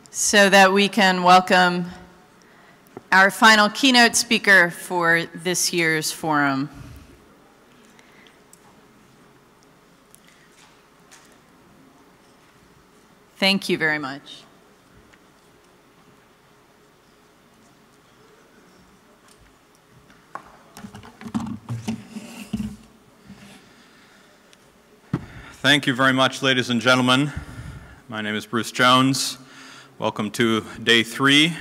so that we can welcome our final keynote speaker for this year's forum. Thank you very much. Thank you very much, ladies and gentlemen. My name is Bruce Jones. Welcome to day 3.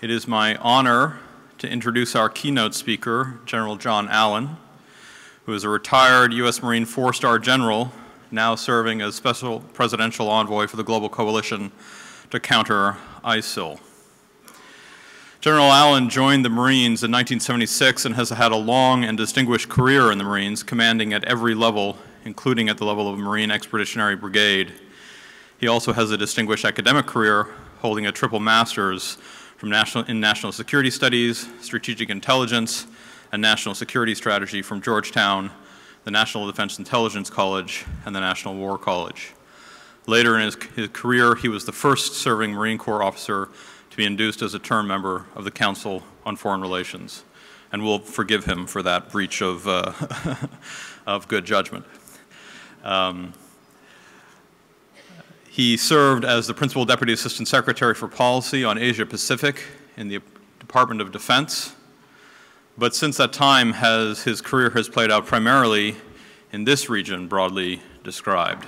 It is my honor to introduce our keynote speaker, General John Allen, who is a retired U.S. Marine 4-star general, now serving as Special Presidential Envoy for the Global Coalition to counter ISIL. General Allen joined the Marines in 1976 and has had a long and distinguished career in the Marines, commanding at every level, including at the level of Marine Expeditionary Brigade. He also has a distinguished academic career, holding a triple master's in National Security Studies, Strategic Intelligence, and National Security Strategy from Georgetown, the National Defense Intelligence College, and the National War College. Later in his career, he was the first serving Marine Corps officer to be induced as a term member of the Council on Foreign Relations, and we'll forgive him for that breach of, of good judgment. He served as the Principal Deputy Assistant Secretary for Policy on Asia Pacific in the Department of Defense. But since that time, his career has played out primarily in this region broadly described.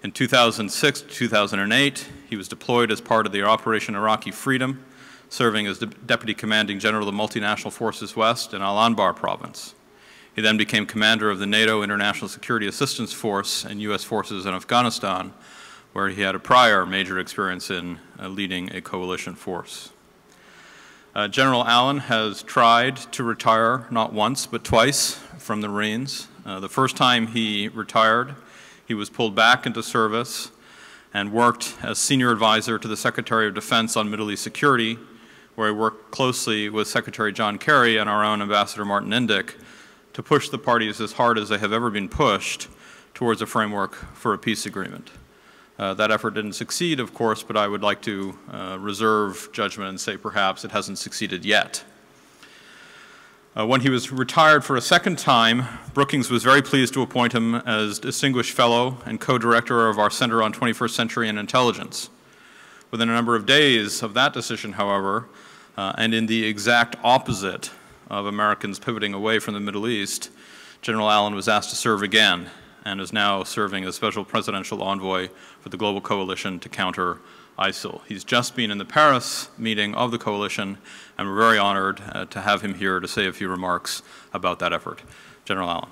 In 2006 to 2008, he was deployed as part of the Operation Iraqi Freedom, serving as Deputy Commanding General of the Multinational Forces West in Al-Anbar province. He then became commander of the NATO International Security Assistance Force and U.S. forces in Afghanistan, where he had a prior major experience in leading a coalition force. General Allen has tried to retire not once but twice from the Marines. The first time he retired, he was pulled back into service and worked as senior advisor to the Secretary of Defense on Middle East security, where he worked closely with Secretary John Kerry and our own Ambassador Martin Indyk to push the parties as hard as they have ever been pushed towards a framework for a peace agreement. That effort didn't succeed, of course, but I would like to reserve judgment and say perhaps it hasn't succeeded yet. When he was retired for a second time, Brookings was very pleased to appoint him as Distinguished Fellow and Co-Director of our Center on 21st Century and Intelligence. Within a number of days of that decision, however, and in the exact opposite of Americans pivoting away from the Middle East, General Allen was asked to serve again and is now serving as Special Presidential Envoy for the Global Coalition to counter ISIL. He's just been in the Paris meeting of the coalition, and we're very honored to have him here to say a few remarks about that effort. General Allen.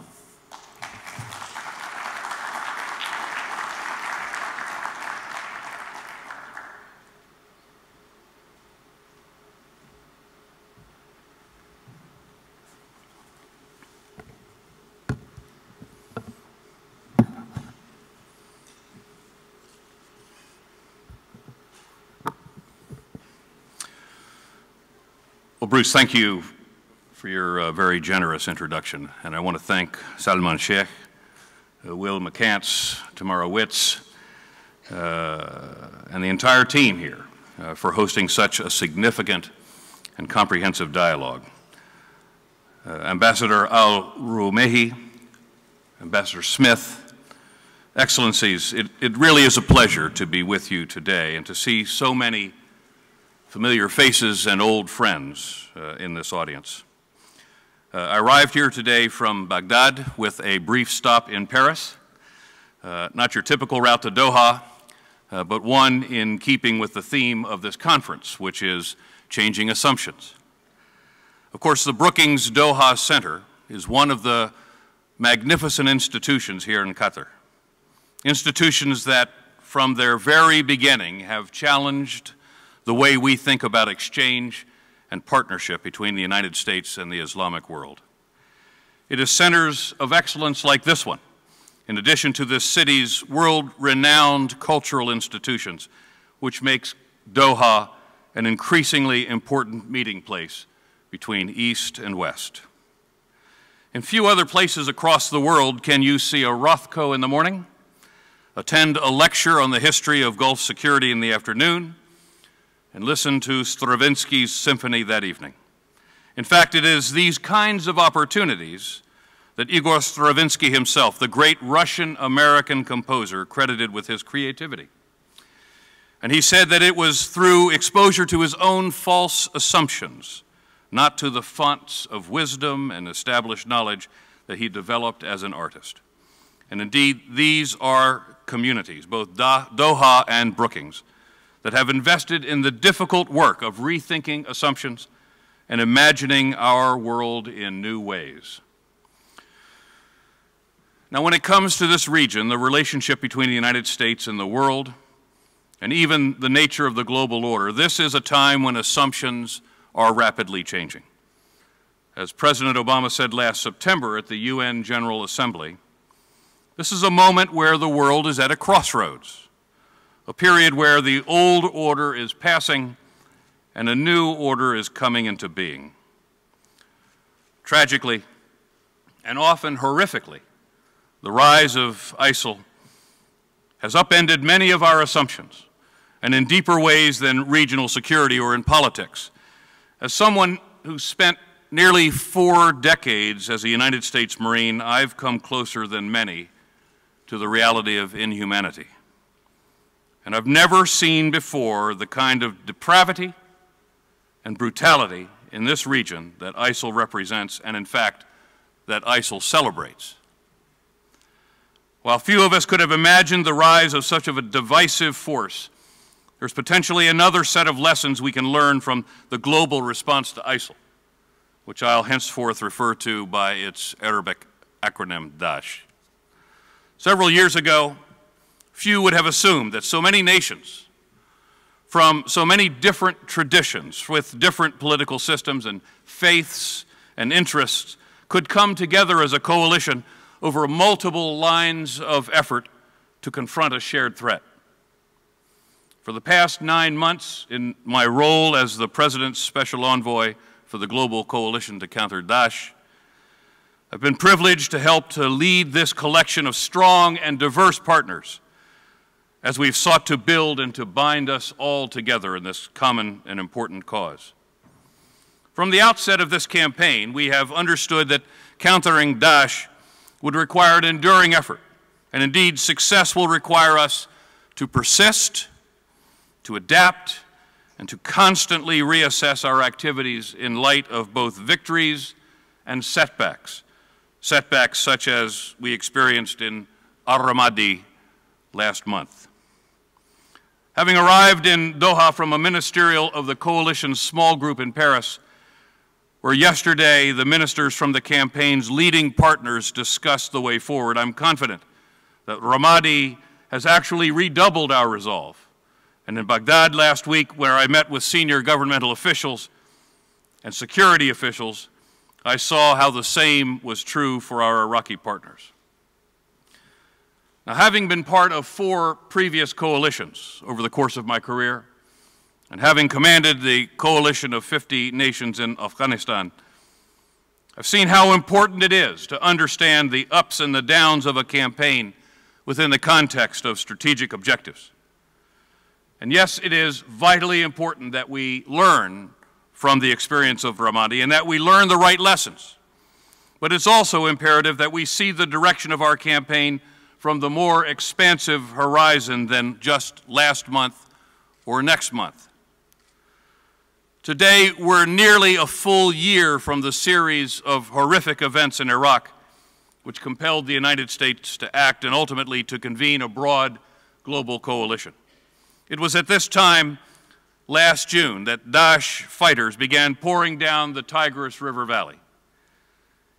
Well, Bruce, thank you for your very generous introduction. And I want to thank Salman Sheikh, Will McCants, Tamara Witz, and the entire team here for hosting such a significant and comprehensive dialogue. Ambassador Al-Rumehi, Ambassador Smith, Excellencies, it really is a pleasure to be with you today and to see so many familiar faces and old friends in this audience. I arrived here today from Baghdad with a brief stop in Paris, not your typical route to Doha, but one in keeping with the theme of this conference, which is changing assumptions. Of course, the Brookings Doha Center is one of the magnificent institutions here in Qatar, institutions that from their very beginning have challenged the way we think about exchange and partnership between the United States and the Islamic world. It is centers of excellence like this one, in addition to this city's world-renowned cultural institutions, which makes Doha an increasingly important meeting place between East and West. In few other places across the world can you see a Rothko in the morning, attend a lecture on the history of Gulf security in the afternoon, and listen to Stravinsky's symphony that evening. In fact, it is these kinds of opportunities that Igor Stravinsky himself, the great Russian-American composer, credited with his creativity. And he said that it was through exposure to his own false assumptions, not to the fonts of wisdom and established knowledge, that he developed as an artist. And indeed, these are communities, both Doha and Brookings, that have invested in the difficult work of rethinking assumptions and imagining our world in new ways. Now, when it comes to this region, the relationship between the United States and the world, and even the nature of the global order, this is a time when assumptions are rapidly changing. As President Obama said last September at the UN General Assembly, this is a moment where the world is at a crossroads, a period where the old order is passing and a new order is coming into being. Tragically, and often horrifically, the rise of ISIL has upended many of our assumptions, and in deeper ways than regional security or in politics. As someone who spent nearly 4 decades as a United States Marine, I've come closer than many to the reality of inhumanity. And I've never seen before the kind of depravity and brutality in this region that ISIL represents, and in fact, that ISIL celebrates. While few of us could have imagined the rise of such a divisive force, there's potentially another set of lessons we can learn from the global response to ISIL, which I'll henceforth refer to by its Arabic acronym Daesh. Several years ago, few would have assumed that so many nations from so many different traditions with different political systems and faiths and interests could come together as a coalition over multiple lines of effort to confront a shared threat. For the past 9 months, in my role as the President's Special Envoy for the Global Coalition to Counter Daesh, I've been privileged to help to lead this collection of strong and diverse partners as we've sought to build and to bind us all together in this common and important cause. From the outset of this campaign, we have understood that countering Daesh would require an enduring effort, and indeed success will require us to persist, to adapt, and to constantly reassess our activities in light of both victories and setbacks, setbacks such as we experienced in Al-Ramadi last month. Having arrived in Doha from a ministerial of the coalition's small group in Paris, where yesterday the ministers from the campaign's leading partners discussed the way forward, I'm confident that Ramadi has actually redoubled our resolve. And in Baghdad last week, where I met with senior governmental officials and security officials, I saw how the same was true for our Iraqi partners. Now, having been part of 4 previous coalitions over the course of my career, and having commanded the coalition of 50 nations in Afghanistan, I've seen how important it is to understand the ups and the downs of a campaign within the context of strategic objectives. And yes, it is vitally important that we learn from the experience of Ramadi and that we learn the right lessons. But it's also imperative that we see the direction of our campaign from the more expansive horizon than just last month or next month. Today, we're nearly a full year from the series of horrific events in Iraq, which compelled the United States to act and ultimately to convene a broad global coalition. It was at this time last June that Daesh fighters began pouring down the Tigris River Valley.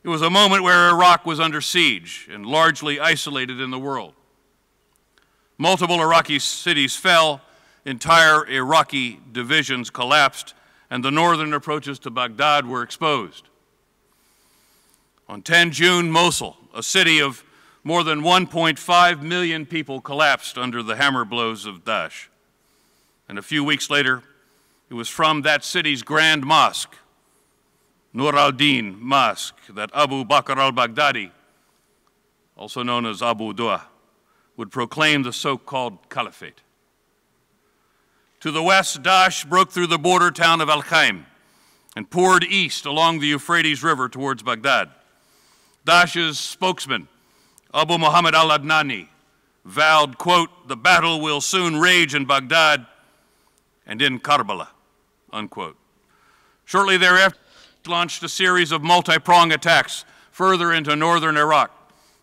It was a moment where Iraq was under siege and largely isolated in the world. Multiple Iraqi cities fell, entire Iraqi divisions collapsed, and the northern approaches to Baghdad were exposed. On 10 June, Mosul, a city of more than 1.5 million people, collapsed under the hammer blows of Daesh. And a few weeks later, it was from that city's grand mosque, Nur al-Din Mosque, that Abu Bakr al-Baghdadi, also known as Abu Dua, would proclaim the so-called caliphate. To the west, Daesh broke through the border town of Al-Qaim and poured east along the Euphrates River towards Baghdad. Daesh's spokesman, Abu Muhammad al-Adnani, vowed, quote, "The battle will soon rage in Baghdad and in Karbala," unquote. Shortly thereafter, launched a series of multi-pronged attacks further into northern Iraq,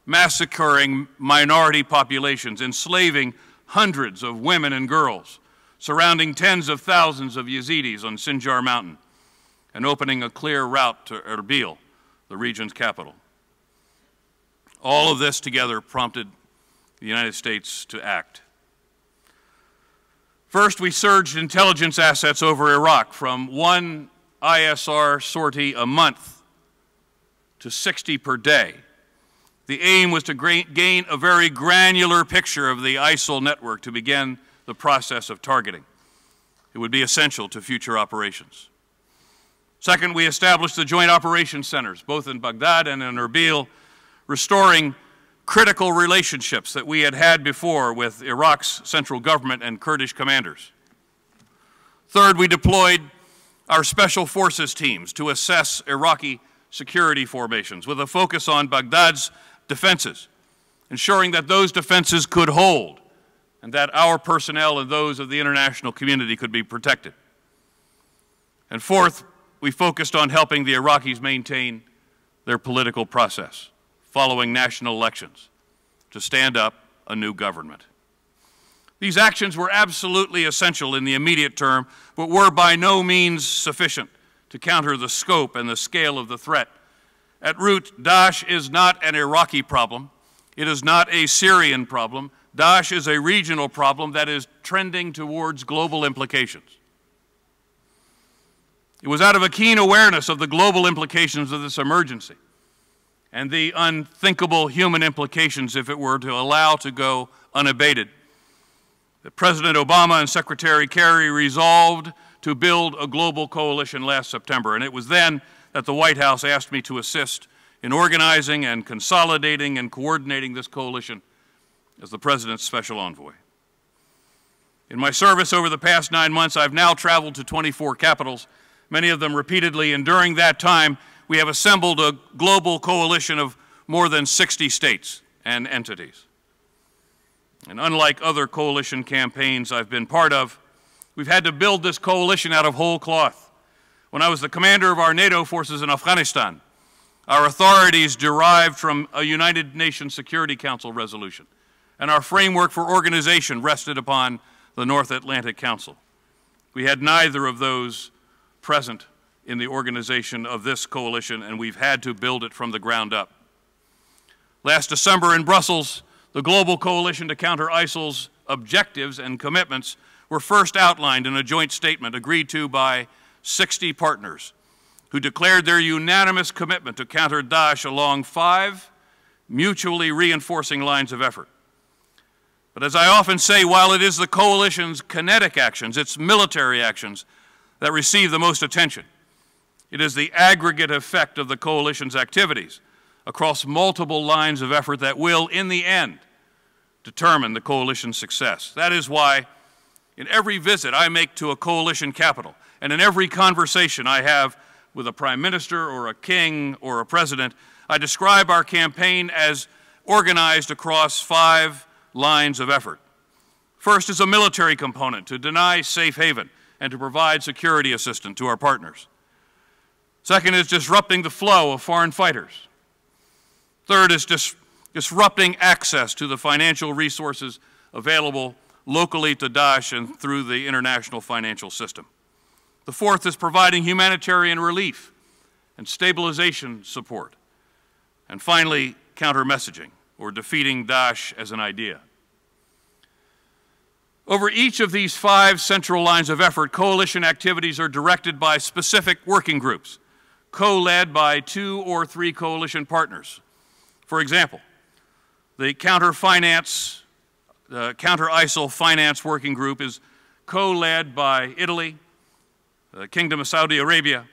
massacring minority populations, enslaving hundreds of women and girls, surrounding tens of thousands of Yazidis on Sinjar Mountain, and opening a clear route to Erbil, the region's capital. All of this together prompted the United States to act. First, we surged intelligence assets over Iraq from one ISR sortie a month to 60 per day. The aim was to gain a very granular picture of the ISIL network to begin the process of targeting. It would be essential to future operations. Second, we established the Joint Operations Centers, both in Baghdad and in Erbil, restoring critical relationships that we had had before with Iraq's central government and Kurdish commanders. Third, we deployed our special forces teams to assess Iraqi security formations with a focus on Baghdad's defenses, ensuring that those defenses could hold and that our personnel and those of the international community could be protected. And fourth, we focused on helping the Iraqis maintain their political process following national elections to stand up a new government. These actions were absolutely essential in the immediate term, but were by no means sufficient to counter the scope and the scale of the threat. At root, Daesh is not an Iraqi problem. It is not a Syrian problem. Daesh is a regional problem that is trending towards global implications. It was out of a keen awareness of the global implications of this emergency and the unthinkable human implications if it were to allow to go unabated that President Obama and Secretary Kerry resolved to build a global coalition last September. And it was then that the White House asked me to assist in organizing and consolidating and coordinating this coalition as the President's special envoy. In my service over the past 9 months, I've now traveled to 24 capitals, many of them repeatedly, and during that time, we have assembled a global coalition of more than 60 states and entities. And unlike other coalition campaigns I've been part of, we've had to build this coalition out of whole cloth. When I was the commander of our NATO forces in Afghanistan, our authorities derived from a United Nations Security Council resolution, and our framework for organization rested upon the North Atlantic Council. We had neither of those present in the organization of this coalition, and we've had to build it from the ground up. Last December in Brussels, the global coalition to counter ISIL's objectives and commitments were first outlined in a joint statement agreed to by 60 partners who declared their unanimous commitment to counter Daesh along 5 mutually reinforcing lines of effort. But as I often say, while it is the coalition's kinetic actions, its military actions, that receive the most attention, it is the aggregate effect of the coalition's activities across multiple lines of effort that will, in the end, determine the coalition's success. That is why in every visit I make to a coalition capital and in every conversation I have with a prime minister or a king or a president, I describe our campaign as organized across 5 lines of effort. First is a military component to deny safe haven and to provide security assistance to our partners. Second is disrupting the flow of foreign fighters. Third is disrupting access to the financial resources available locally to Daesh and through the international financial system. The fourth is providing humanitarian relief and stabilization support. And finally, counter-messaging, or defeating Daesh as an idea. Over each of these 5 central lines of effort, coalition activities are directed by specific working groups, co-led by 2 or 3 coalition partners. For example, the counter-ISIL finance working group is co-led by Italy, the Kingdom of Saudi Arabia,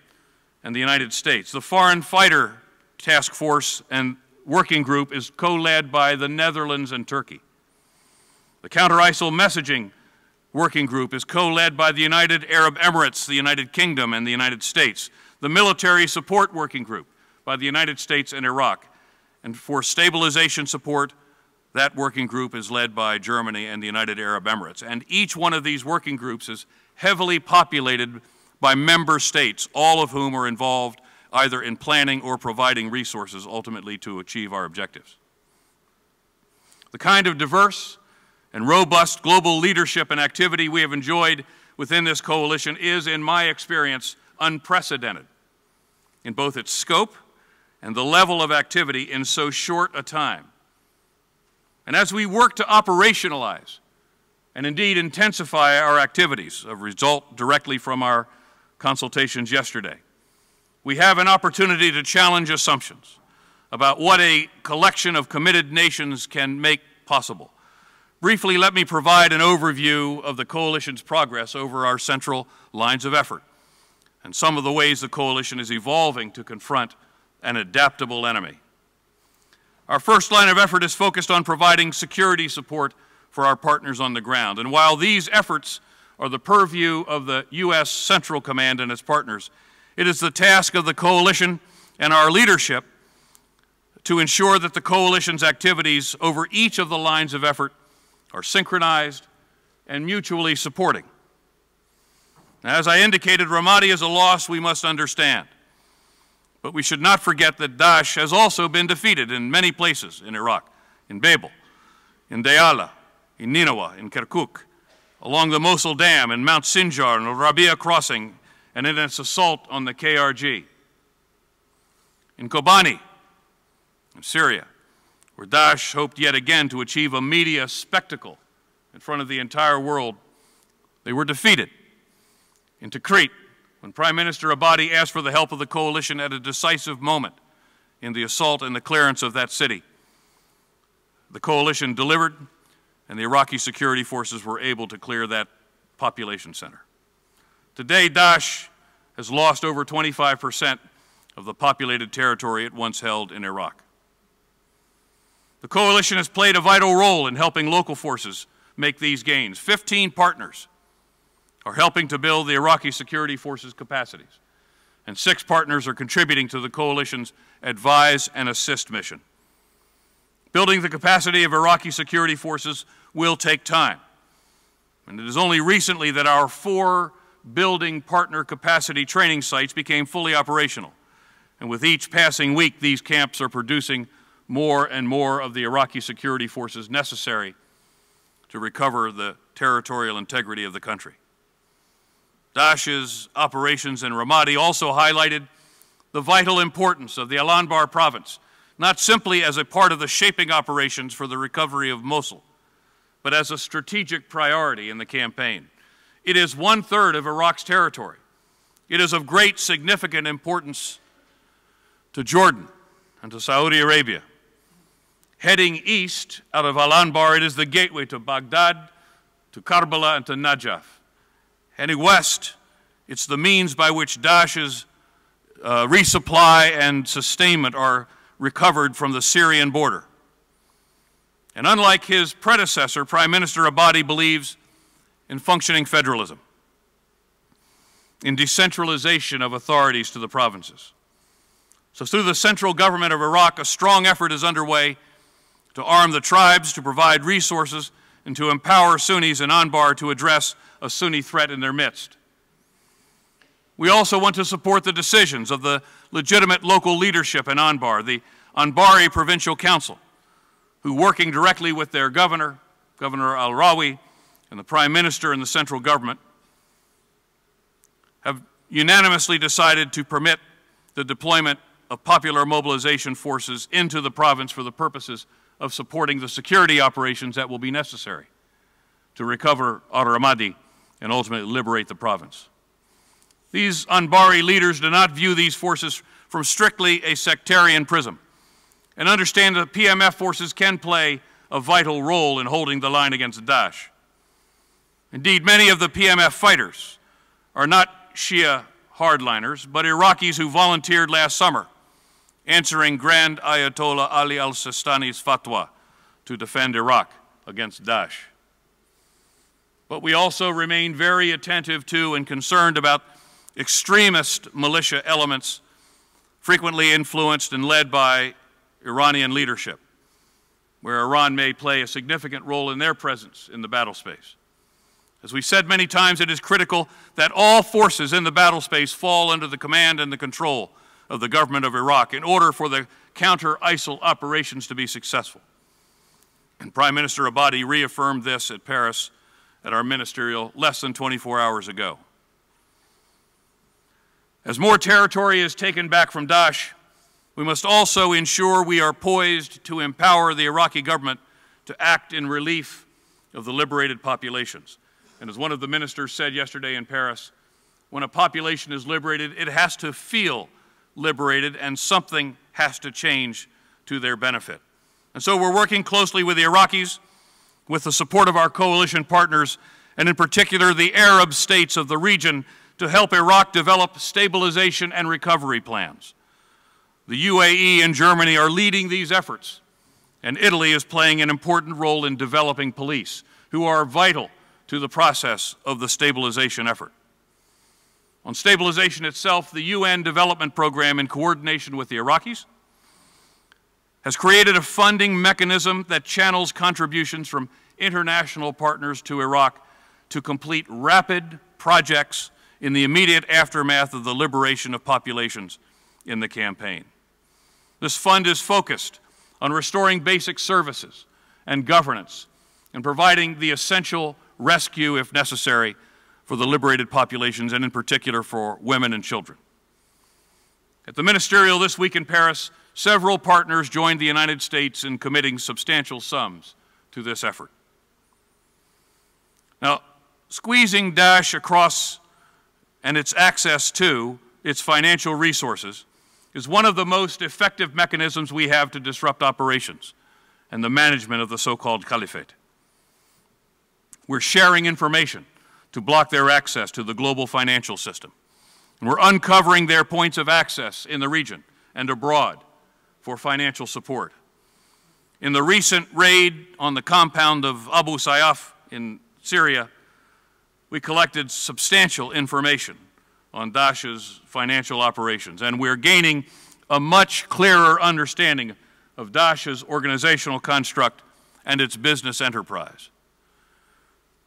and the United States. The foreign fighter task force and working group is co-led by the Netherlands and Turkey. The counter-ISIL messaging Working Group is co-led by the United Arab Emirates, the United Kingdom, and the United States. The Military Support Working Group by the United States and Iraq. And for stabilization support, that working group is led by Germany and the United Arab Emirates. And each one of these working groups is heavily populated by member states, all of whom are involved either in planning or providing resources ultimately to achieve our objectives. The kind of diverse and robust global leadership and activity we have enjoyed within this coalition is, in my experience, unprecedented in both its scope and the level of activity in so short a time. And as we work to operationalize and indeed intensify our activities, a result directly from our consultations yesterday, we have an opportunity to challenge assumptions about what a collection of committed nations can make possible. Briefly, let me provide an overview of the coalition's progress over our central lines of effort and some of the ways the coalition is evolving to confront an adaptable enemy. Our first line of effort is focused on providing security support for our partners on the ground. And while these efforts are the purview of the U.S. Central Command and its partners, it is the task of the coalition and our leadership to ensure that the coalition's activities over each of the lines of effort are synchronized and mutually supporting. As I indicated, Ramadi is a loss we must understand. But we should not forget that Daesh has also been defeated in many places in Iraq, in Babel, in Diyala, in Nineveh, in Kirkuk, along the Mosul Dam, in Mount Sinjar, and Rabia Crossing, and in its assault on the KRG. In Kobani, in Syria, where Daesh hoped yet again to achieve a media spectacle in front of the entire world, they were defeated. In Tikrit, when Prime Minister Abadi asked for the help of the coalition at a decisive moment in the assault and the clearance of that city, the coalition delivered, and the Iraqi security forces were able to clear that population center. Today, Daesh has lost over 25% of the populated territory it once held in Iraq. The coalition has played a vital role in helping local forces make these gains. 15 partners are helping to build the Iraqi security forces' capacities, and 6 partners are contributing to the coalition's Advise and Assist mission. Building the capacity of Iraqi security forces will take time, and it is only recently that our 4 building partner capacity training sites became fully operational, and with each passing week, these camps are producing more and more of the Iraqi security forces necessary to recover the territorial integrity of the country. Daesh's operations in Ramadi also highlighted the vital importance of the Al-Anbar province, not simply as a part of the shaping operations for the recovery of Mosul, but as a strategic priority in the campaign. It is 1/3 of Iraq's territory. It is of great significant importance to Jordan and to Saudi Arabia. Heading east out of Al-Anbar, it is the gateway to Baghdad, to Karbala, and to Najaf. Heading west, it's the means by which Daesh's resupply and sustainment are recovered from the Syrian border. And unlike his predecessor, Prime Minister Abadi believes in functioning federalism, in decentralization of authorities to the provinces. So through the central government of Iraq, a strong effort is underway to arm the tribes, to provide resources, and to empower Sunnis in Anbar to address a Sunni threat in their midst. We also want to support the decisions of the legitimate local leadership in Anbar, the Anbari Provincial Council, who, working directly with their governor, Governor al-Rawi, and the Prime Minister and the central government, have unanimously decided to permit the deployment of popular mobilization forces into the province for the purposes of supporting the security operations that will be necessary to recover Al-Ramadi and ultimately liberate the province. These Anbari leaders do not view these forces from strictly a sectarian prism and understand that PMF forces can play a vital role in holding the line against Daesh. Indeed, many of the PMF fighters are not Shia hardliners, but Iraqis who volunteered last summer, answering Grand Ayatollah Ali al-Sistani's fatwa to defend Iraq against Daesh. But we also remain very attentive to and concerned about extremist militia elements frequently influenced and led by Iranian leadership, where Iran may play a significant role in their presence in the battle space. As we said many times, it is critical that all forces in the battle space fall under the command and the control of the government of Iraq in order for the counter-ISIL operations to be successful. And Prime Minister Abadi reaffirmed this at Paris at our ministerial less than 24 hours ago. As more territory is taken back from Daesh, we must also ensure we are poised to empower the Iraqi government to act in relief of the liberated populations. And as one of the ministers said yesterday in Paris, when a population is liberated, it has to feel liberated, and something has to change to their benefit. And so we're working closely with the Iraqis, with the support of our coalition partners, and in particular the Arab states of the region, to help Iraq develop stabilization and recovery plans. The UAE and Germany are leading these efforts, and Italy is playing an important role in developing police, who are vital to the process of the stabilization effort. On stabilization itself, the UN Development Program, in coordination with the Iraqis, has created a funding mechanism that channels contributions from international partners to Iraq to complete rapid projects in the immediate aftermath of the liberation of populations in the campaign. This fund is focused on restoring basic services and governance and providing the essential rescue, if necessary, for the liberated populations, and in particular for women and children. At the ministerial this week in Paris, several partners joined the United States in committing substantial sums to this effort. Now, squeezing Daesh across and its access to its financial resources is one of the most effective mechanisms we have to disrupt operations and the management of the so-called caliphate. We're sharing information to block their access to the global financial system. And we're uncovering their points of access in the region and abroad for financial support. In the recent raid on the compound of Abu Sayyaf in Syria, we collected substantial information on Daesh's financial operations, and we're gaining a much clearer understanding of Daesh's organizational construct and its business enterprise.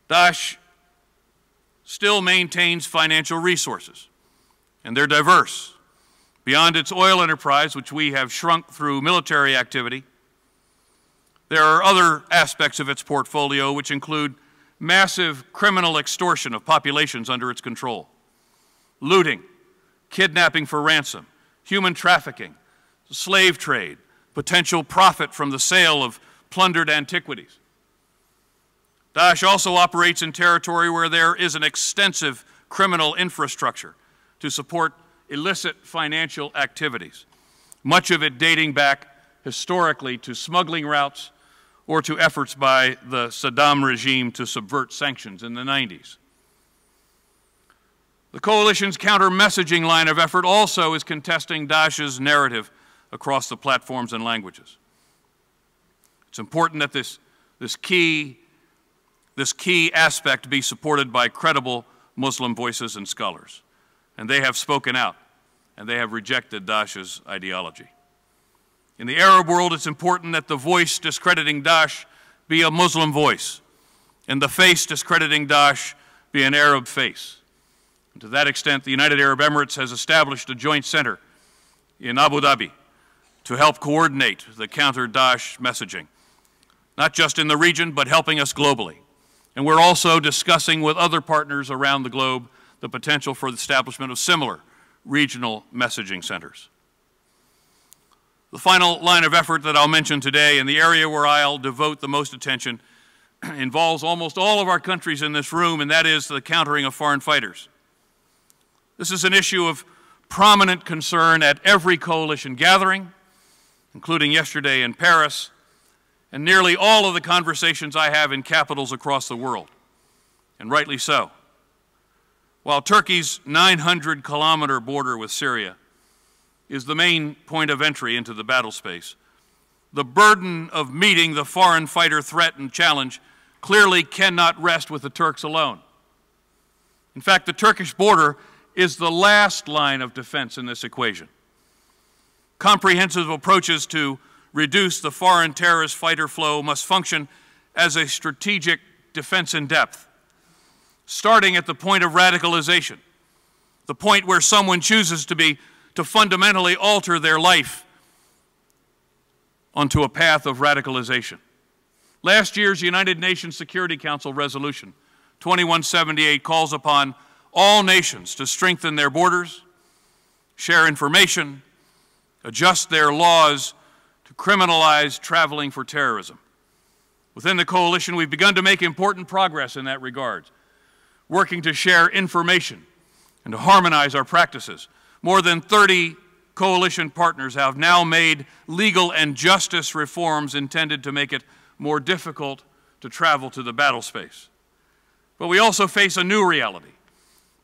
Daesh still maintains financial resources, and they're diverse. Beyond its oil enterprise, which we have shrunk through military activity, there are other aspects of its portfolio which include massive criminal extortion of populations under its control, looting, kidnapping for ransom, human trafficking, slave trade, potential profit from the sale of plundered antiquities. Daesh also operates in territory where there is an extensive criminal infrastructure to support illicit financial activities, much of it dating back historically to smuggling routes or to efforts by the Saddam regime to subvert sanctions in the 90s. The coalition's counter-messaging line of effort also is contesting Daesh's narrative across the platforms and languages. It's important that this key aspect be supported by credible Muslim voices and scholars. And they have spoken out, and they have rejected Daesh's ideology. In the Arab world, it's important that the voice discrediting Daesh be a Muslim voice, and the face discrediting Daesh be an Arab face. And to that extent, the United Arab Emirates has established a joint center in Abu Dhabi to help coordinate the counter-Daesh messaging, not just in the region, but helping us globally. And we're also discussing with other partners around the globe the potential for the establishment of similar regional messaging centers. The final line of effort that I'll mention today, and the area where I'll devote the most attention, involves almost all of our countries in this room, and that is the countering of foreign fighters. This is an issue of prominent concern at every coalition gathering, including yesterday in Paris, and nearly all of the conversations I have in capitals across the world, and rightly so. While Turkey's 900-kilometer border with Syria is the main point of entry into the battle space, the burden of meeting the foreign fighter threat and challenge clearly cannot rest with the Turks alone. In fact, the Turkish border is the last line of defense in this equation. Comprehensive approaches to reduce the foreign terrorist fighter flow must function as a strategic defense in depth, starting at the point of radicalization, the point where someone chooses to fundamentally alter their life onto a path of radicalization. Last year's United Nations Security Council resolution 2178 calls upon all nations to strengthen their borders, share information, adjust their laws to criminalize traveling for terrorism. Within the coalition, we've begun to make important progress in that regard, working to share information and to harmonize our practices. More than 30 coalition partners have now made legal and justice reforms intended to make it more difficult to travel to the battle space. But we also face a new reality.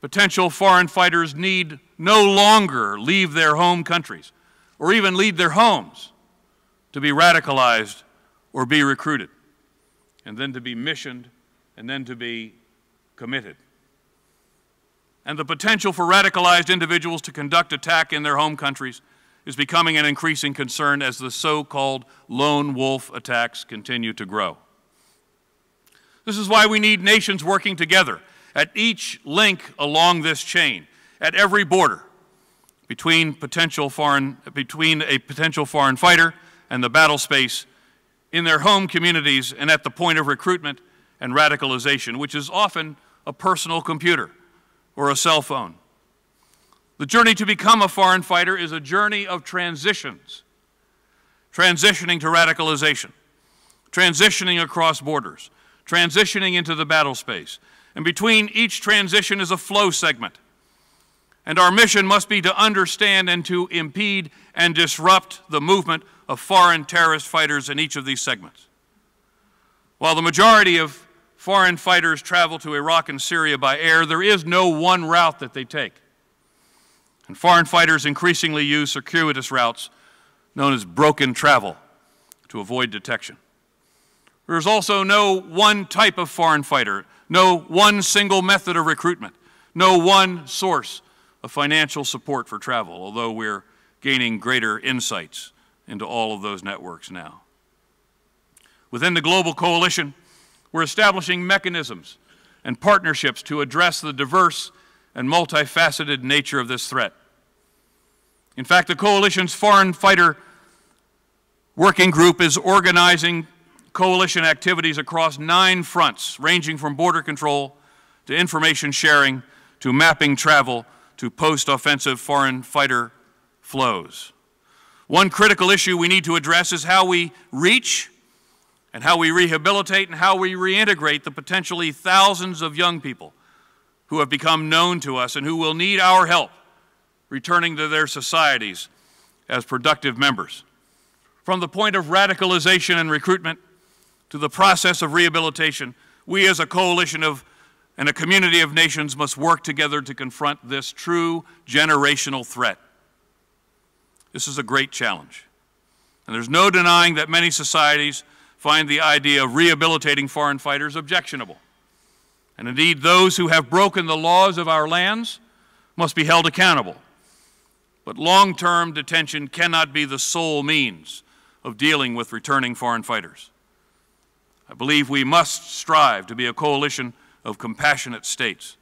Potential foreign fighters need no longer leave their home countries or even leave their homes to be radicalized or be recruited, and then to be missioned, and then to be committed. And the potential for radicalized individuals to conduct attack in their home countries is becoming an increasing concern as the so-called lone wolf attacks continue to grow. This is why we need nations working together at each link along this chain, at every border, between a potential foreign fighter and the battle space, in their home communities, and at the point of recruitment and radicalization, which is often a personal computer or a cell phone. The journey to become a foreign fighter is a journey of transitions, transitioning to radicalization, transitioning across borders, transitioning into the battle space. And between each transition is a flow segment. And our mission must be to understand and to impede and disrupt the movement of foreign terrorist fighters in each of these segments. While the majority of foreign fighters travel to Iraq and Syria by air, there is no one route that they take. And foreign fighters increasingly use circuitous routes known as broken travel to avoid detection. There is also no one type of foreign fighter, no one single method of recruitment, no one source of financial support for travel, although we're gaining greater insights into all of those networks now. Within the global coalition, we're establishing mechanisms and partnerships to address the diverse and multifaceted nature of this threat. In fact, the coalition's foreign fighter working group is organizing coalition activities across 9 fronts, ranging from border control to information sharing to mapping travel to post-offensive foreign fighter flows. One critical issue we need to address is how we reach and how we rehabilitate and how we reintegrate the potentially thousands of young people who have become known to us and who will need our help returning to their societies as productive members. From the point of radicalization and recruitment to the process of rehabilitation, we as a coalition and a community of nations must work together to confront this true generational threat. This is a great challenge. And there's no denying that many societies find the idea of rehabilitating foreign fighters objectionable. And indeed, those who have broken the laws of our lands must be held accountable. But long-term detention cannot be the sole means of dealing with returning foreign fighters. I believe we must strive to be a coalition of compassionate states,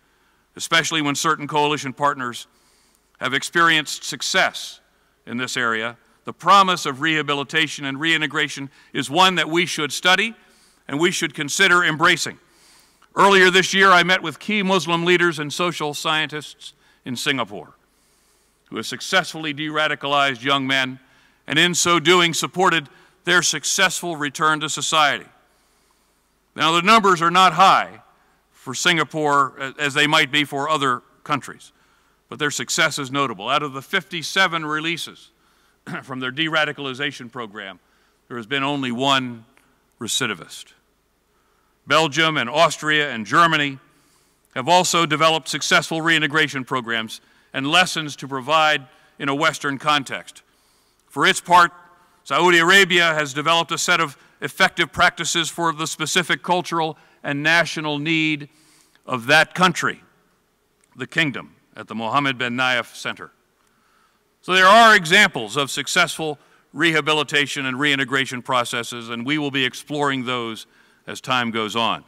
especially when certain coalition partners have experienced success in this area. The promise of rehabilitation and reintegration is one that we should study and we should consider embracing. Earlier this year, I met with key Muslim leaders and social scientists in Singapore who have successfully de-radicalized young men and in so doing supported their successful return to society. Now, the numbers are not high for Singapore as they might be for other countries, but their success is notable. Out of the 57 releases from their de-radicalization program, there has been only one recidivist. Belgium and Austria and Germany have also developed successful reintegration programs and lessons to provide in a Western context. For its part, Saudi Arabia has developed a set of effective practices for the specific cultural and national need of that country, the kingdom, at the Mohammed bin Nayef Center. So there are examples of successful rehabilitation and reintegration processes, and we will be exploring those as time goes on.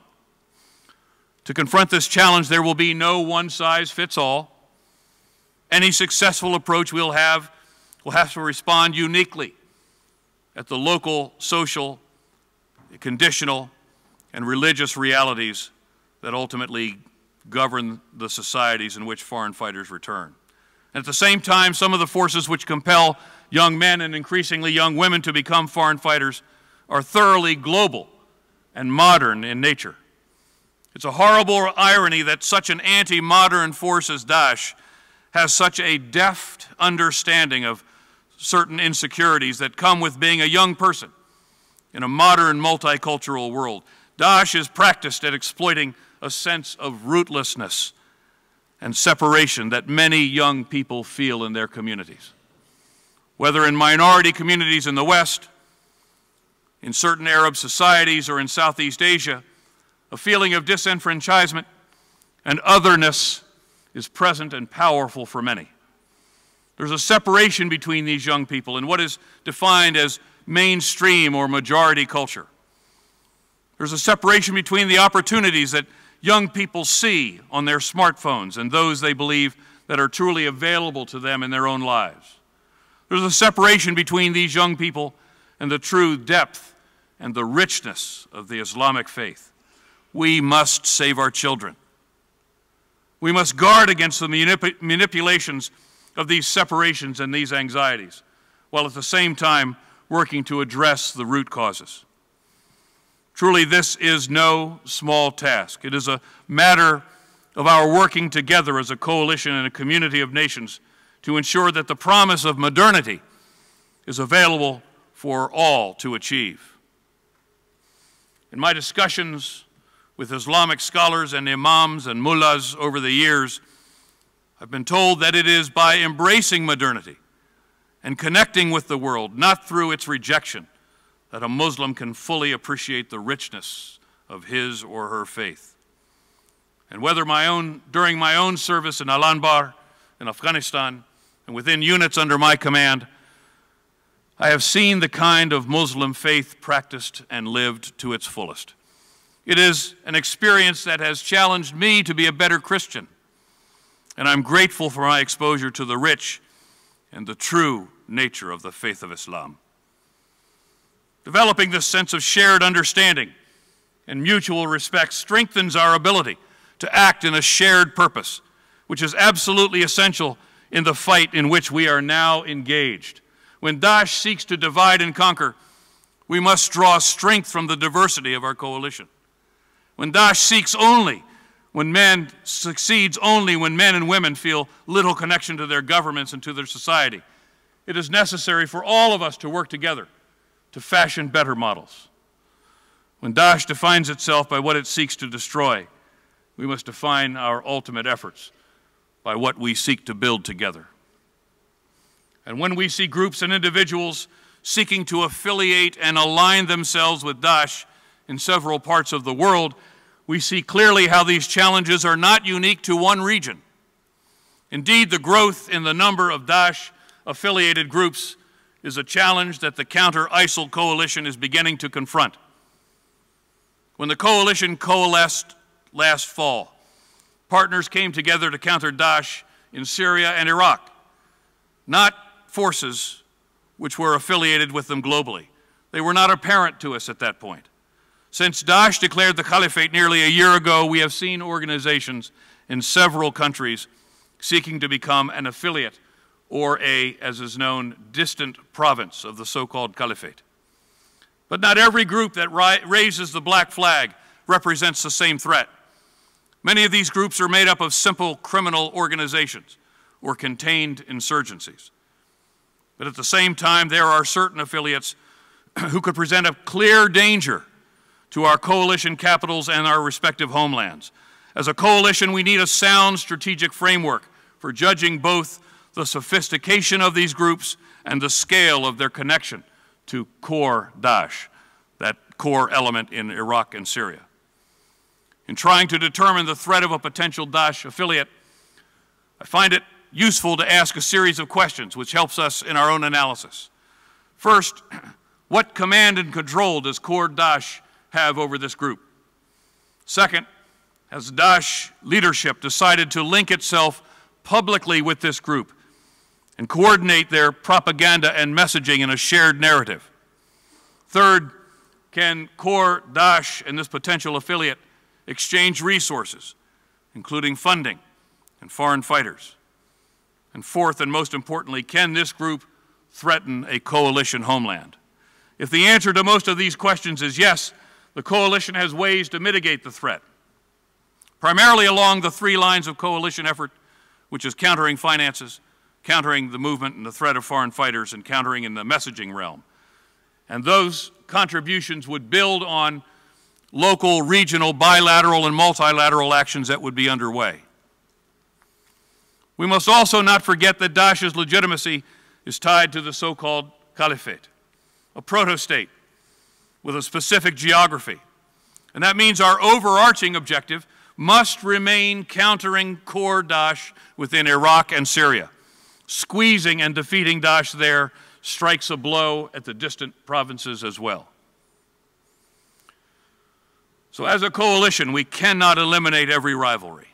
To confront this challenge, there will be no one-size-fits-all. Any successful approach will have to respond uniquely at the local, social, conditional, and religious realities that ultimately govern the societies in which foreign fighters return. And at the same time, some of the forces which compel young men and increasingly young women to become foreign fighters are thoroughly global and modern in nature. It's a horrible irony that such an anti-modern force as Daesh has such a deft understanding of certain insecurities that come with being a young person in a modern multicultural world. Daesh is practiced at exploiting a sense of rootlessness and separation that many young people feel in their communities. Whether in minority communities in the West, in certain Arab societies, or in Southeast Asia, a feeling of disenfranchisement and otherness is present and powerful for many. There's a separation between these young people in what is defined as mainstream or majority culture. There's a separation between the opportunities that young people see on their smartphones and those they believe that are truly available to them in their own lives. There's a separation between these young people and the true depth and the richness of the Islamic faith. We must save our children. We must guard against the manipulations of these separations and these anxieties, while at the same time working to address the root causes. Truly, this is no small task. It is a matter of our working together as a coalition and a community of nations to ensure that the promise of modernity is available for all to achieve. In my discussions with Islamic scholars and imams and mullahs over the years, I've been told that it is by embracing modernity and connecting with the world, not through its rejection, that a Muslim can fully appreciate the richness of his or her faith. And whether during my own service in Al-Anbar, in Afghanistan, and within units under my command, I have seen the kind of Muslim faith practiced and lived to its fullest. It is an experience that has challenged me to be a better Christian, and I'm grateful for my exposure to the rich and the true nature of the faith of Islam. Developing this sense of shared understanding and mutual respect strengthens our ability to act in a shared purpose, which is absolutely essential in the fight in which we are now engaged. When Daesh seeks to divide and conquer, we must draw strength from the diversity of our coalition. When Daesh succeeds only when men and women feel little connection to their governments and to their society, it is necessary for all of us to work together to fashion better models. When Daesh defines itself by what it seeks to destroy, we must define our ultimate efforts by what we seek to build together. And when we see groups and individuals seeking to affiliate and align themselves with Daesh in several parts of the world, we see clearly how these challenges are not unique to one region. Indeed, the growth in the number of Daesh-affiliated groups is a challenge that the counter-ISIL coalition is beginning to confront. When the coalition coalesced last fall, partners came together to counter Daesh in Syria and Iraq, not forces which were affiliated with them globally. They were not apparent to us at that point. Since Daesh declared the caliphate nearly a year ago, we have seen organizations in several countries seeking to become an affiliate or as is known, distant province of the so-called caliphate. But not every group that raises the black flag represents the same threat. Many of these groups are made up of simple criminal organizations or contained insurgencies. But at the same time, there are certain affiliates who could present a clear danger to our coalition capitals and our respective homelands. As a coalition, we need a sound strategic framework for judging both the sophistication of these groups and the scale of their connection to core Daesh, that core element in Iraq and Syria. In trying to determine the threat of a potential Daesh affiliate, I find it useful to ask a series of questions which helps us in our own analysis. First, what command and control does core Daesh have over this group? Second, has Daesh leadership decided to link itself publicly with this group and coordinate their propaganda and messaging in a shared narrative? Third, can core Daesh and this potential affiliate exchange resources, including funding and foreign fighters? And fourth, and most importantly, can this group threaten a coalition homeland? If the answer to most of these questions is yes, the coalition has ways to mitigate the threat, primarily along the three lines of coalition effort, which is countering finances, countering the movement and the threat of foreign fighters, and countering in the messaging realm. And those contributions would build on local, regional, bilateral, and multilateral actions that would be underway. We must also not forget that Daesh's legitimacy is tied to the so-called caliphate, a proto-state with a specific geography. And that means our overarching objective must remain countering core Daesh within Iraq and Syria. Squeezing and defeating Daesh there strikes a blow at the distant provinces as well. So as a coalition, we cannot eliminate every rivalry,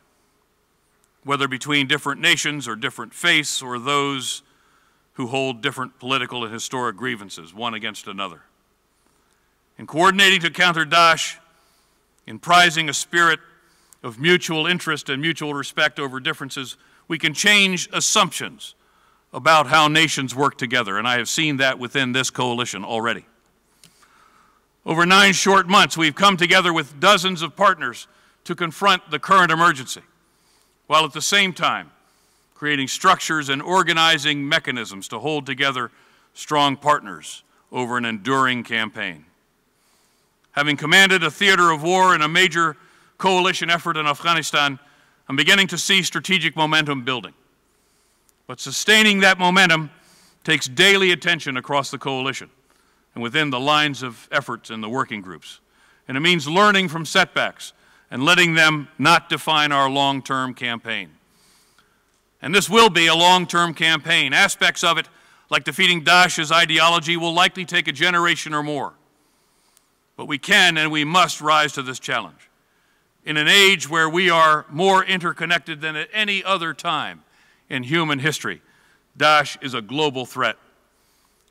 whether between different nations or different faiths or those who hold different political and historic grievances, one against another. In coordinating to counter Daesh, in prizing a spirit of mutual interest and mutual respect over differences, we can change assumptions about how nations work together, and I have seen that within this coalition already. Over 9 short months, we've come together with dozens of partners to confront the current emergency, while at the same time creating structures and organizing mechanisms to hold together strong partners over an enduring campaign. Having commanded a theater of war in a major coalition effort in Afghanistan, I'm beginning to see strategic momentum building. But sustaining that momentum takes daily attention across the coalition and within the lines of efforts in the working groups. And it means learning from setbacks and letting them not define our long-term campaign. And this will be a long-term campaign. Aspects of it, like defeating Daesh's ideology, will likely take a generation or more. But we can and we must rise to this challenge. In an age where we are more interconnected than at any other time in human history, Daesh is a global threat.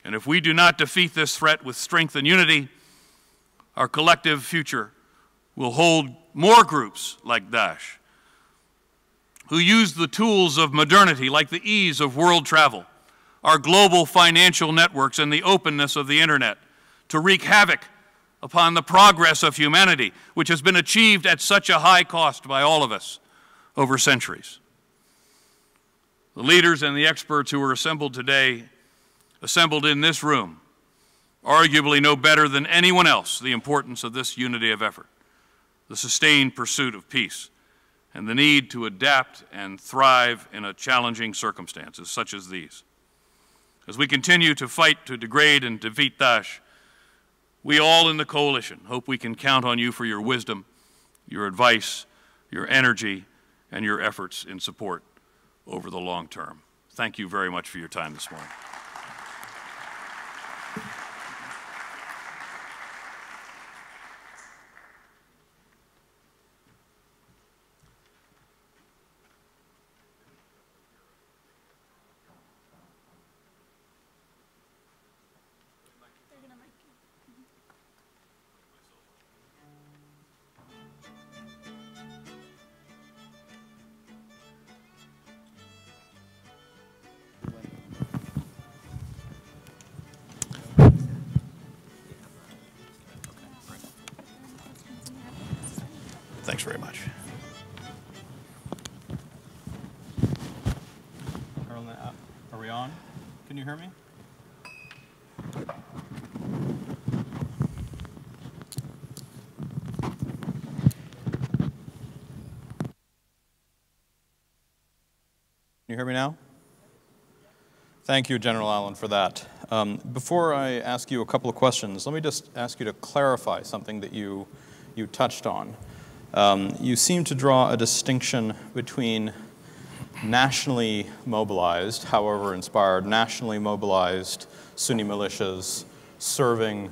And if we do not defeat this threat with strength and unity, our collective future will hold more groups like Daesh, who use the tools of modernity, like the ease of world travel, our global financial networks, and the openness of the internet, to wreak havoc upon the progress of humanity, which has been achieved at such a high cost by all of us over centuries. The leaders and the experts who are assembled today, assembled in this room, arguably know better than anyone else the importance of this unity of effort, the sustained pursuit of peace, and the need to adapt and thrive in a challenging circumstances such as these. As we continue to fight to degrade and defeat Daesh, we all in the coalition hope we can count on you for your wisdom, your advice, your energy, and your efforts in support over the long term. Thank you very much for your time this morning. Thanks very much. Are we on? Can you hear me? Can you hear me now? Thank you, General Allen, for that. Before I ask you a couple of questions, let me just ask you to clarify something that you touched on. You seem to draw a distinction between nationally mobilized, however inspired, nationally mobilized Sunni militias serving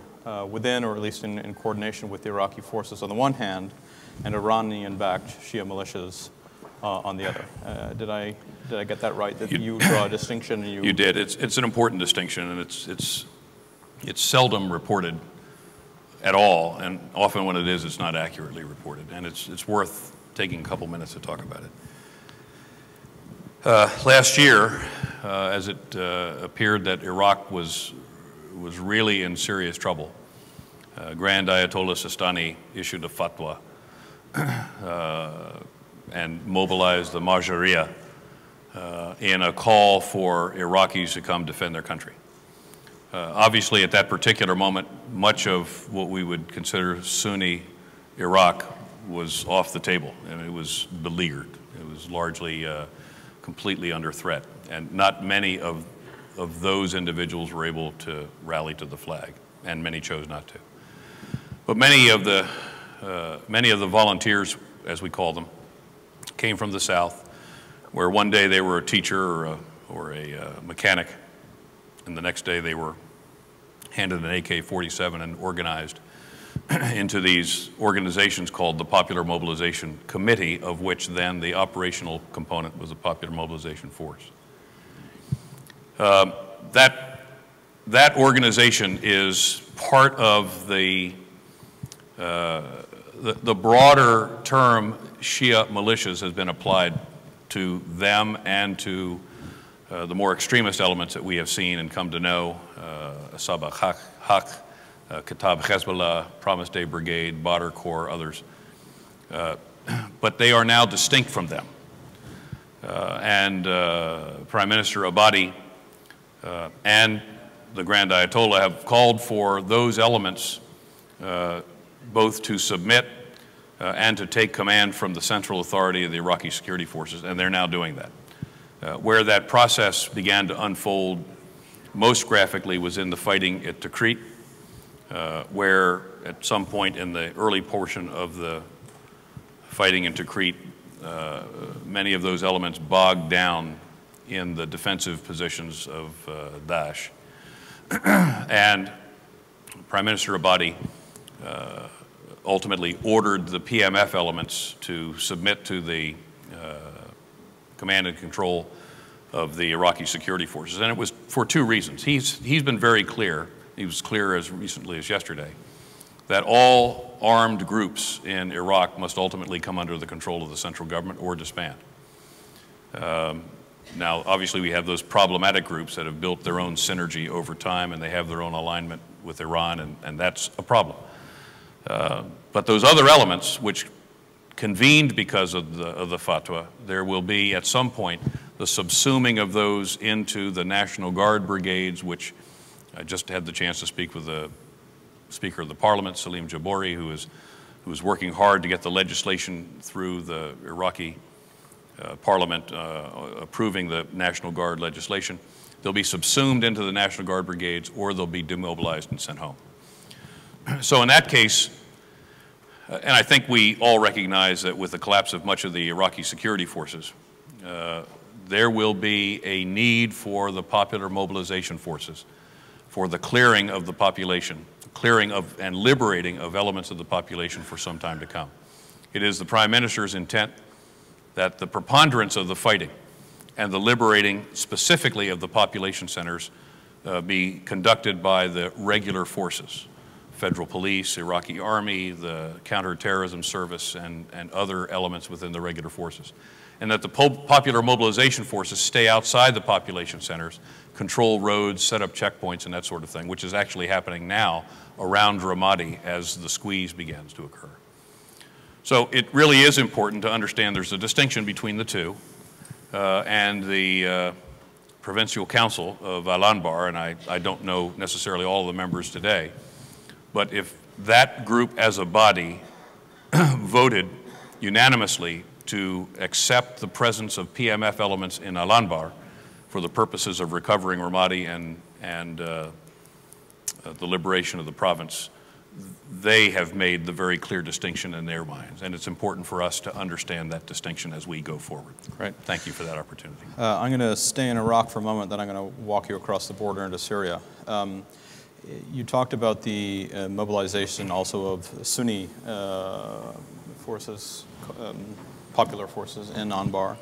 within, or at least in coordination with the Iraqi forces on the one hand, and Iranian-backed Shia militias on the other. Did I get that right? That you draw a distinction? And you did. It's an important distinction, and it's seldom reported at all, and often when it is, it's not accurately reported, and it's worth taking a couple minutes to talk about it. Last year, as it appeared that Iraq was really in serious trouble, Grand Ayatollah Sistani issued a fatwa and mobilized the Moderator in a call for Iraqis to come defend their country. Obviously, at that particular moment, much of what we would consider Sunni Iraq was off the table, and it was beleaguered. It was largely completely under threat, and not many of those individuals were able to rally to the flag, and many chose not to. But many of the volunteers, as we call them, came from the South, where one day they were a teacher or a mechanic, and the next day they were handed an AK-47 and organized into these organizations called the Popular Mobilization Committee, of which then the operational component was the Popular Mobilization Force. That organization is part of the broader term Shia militias has been applied to them and to the more extremist elements that we have seen and come to know, Sabah Haq, Kitab Hezbollah, Promise Day Brigade, Badr Corps, others. But they are now distinct from them. Prime Minister Abadi and the Grand Ayatollah have called for those elements both to submit and to take command from the central authority of the Iraqi security forces, and they're now doing that. Where that process began to unfold most graphically was in the fighting at Tikrit, where at some point in the early portion of the fighting in Tikrit, many of those elements bogged down in the defensive positions of Daesh. And Prime Minister Abadi ultimately ordered the PMF elements to submit to the command and control of the Iraqi security forces. And it was for two reasons. He's been very clear, he was clear as recently as yesterday, that all armed groups in Iraq must ultimately come under the control of the central government or disband. Now, obviously, we have those problematic groups that have built their own synergy over time, and they have their own alignment with Iran, and that's a problem. But those other elements, which convened because of the fatwa, there will be at some point the subsuming of those into the National Guard brigades, which I just had the chance to speak with the Speaker of the Parliament, Salim Jabori, who is working hard to get the legislation through the Iraqi Parliament approving the National Guard legislation. They'll be subsumed into the National Guard brigades, or they'll be demobilized and sent home. So in that case, and I think we all recognize that with the collapse of much of the Iraqi security forces, there will be a need for the popular mobilization forces, for the clearing of the population, clearing of and liberating of elements of the population for some time to come. It is the Prime Minister's intent that the preponderance of the fighting and the liberating specifically of the population centers be conducted by the regular forces, federal police, Iraqi army, the counterterrorism service, and other elements within the regular forces. And that the popular mobilization forces stay outside the population centers, control roads, set up checkpoints, and that sort of thing, which is actually happening now around Ramadi as the squeeze begins to occur. So it really is important to understand there's a distinction between the two, and the Provincial Council of Al-Anbar, and I don't know necessarily all of the members today, but if that group as a body voted unanimously to accept the presence of PMF elements in Al-Anbar for the purposes of recovering Ramadi and the liberation of the province, they have made the very clear distinction in their minds, and it's important for us to understand that distinction as we go forward. Right. Thank you for that opportunity. I'm going to stay in Iraq for a moment, then I'm going to walk you across the border into Syria. You talked about the mobilization also of Sunni forces, popular forces in Anbar.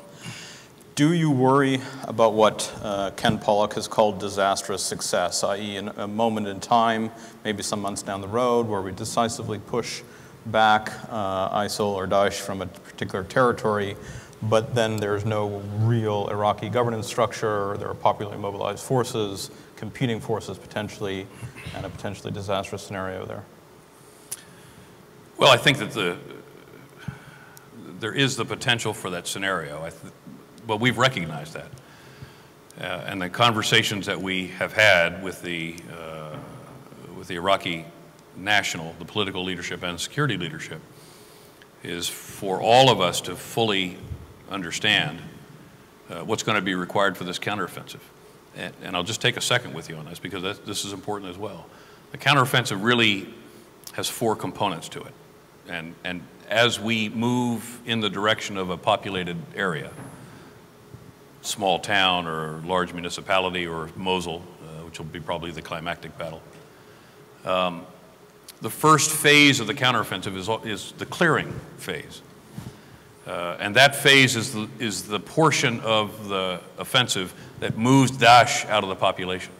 Do you worry about what Ken Pollock has called disastrous success, i.e. in a moment in time, maybe some months down the road, where we decisively push back ISIL or Daesh from a particular territory, but then there's no real Iraqi governance structure, there are popularly mobilized forces, competing forces potentially, and a potentially disastrous scenario there? Well, I think that there is the potential for that scenario. Well, we've recognized that. And the conversations that we have had with the Iraqi national, the political leadership and security leadership, is for all of us to fully understand what's going to be required for this counteroffensive. And I'll just take a second with you on this, because this is important as well. The counteroffensive really has 4 components to it. And as we move in the direction of a populated area, small town or large municipality or Mosul, which will be probably the climactic battle, the first phase of the counteroffensive is the clearing phase. And that phase is the portion of the offensive that moves Daesh out of the population.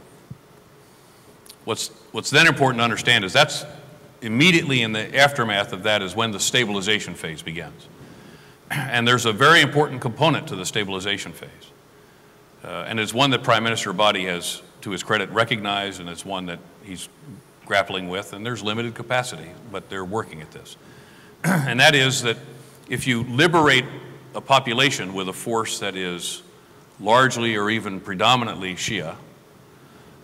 What's then important to understand is that's immediately in the aftermath of that is when the stabilization phase begins. And there's a very important component to the stabilization phase. And it's one that Prime Minister Abadi has, to his credit, recognized, and it's one that he's grappling with, and there's limited capacity, but they're working at this. And that is that if you liberate a population with a force that is largely or even predominantly Shia,